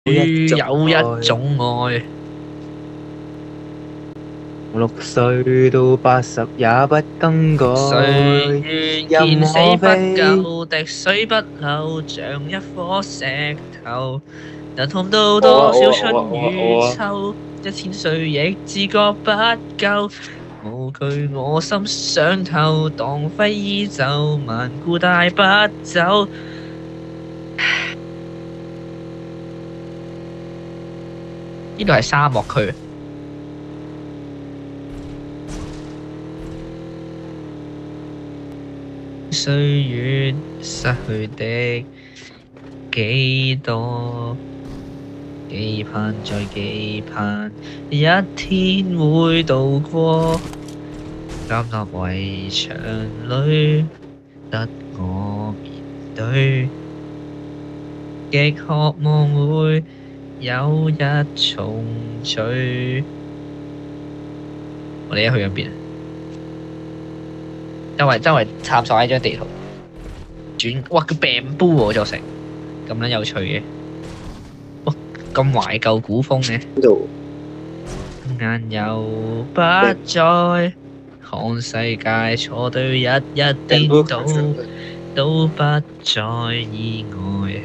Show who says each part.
Speaker 1: 有一種愛。
Speaker 2: 6歲到80也不更改。
Speaker 1: 歲月見死不救，滴水不漏，像一顆石頭。能痛到多少春與秋，1000歲亦自覺不夠。無懼我心傷透，蕩揮衣袖，萬古帶不走。呢度係沙漠區。歲月失去的幾多，期盼再期盼，一天會渡過。站立圍牆裏，得我面對，極渴望會有一重聚。我哋而家去緊邊？周圍探索一張地圖，哇！叫病煲喎，就成咁撚有趣嘅，哇！咁懷舊古風嘅。眼又不再看世界錯對，日日顛倒，都不再意外。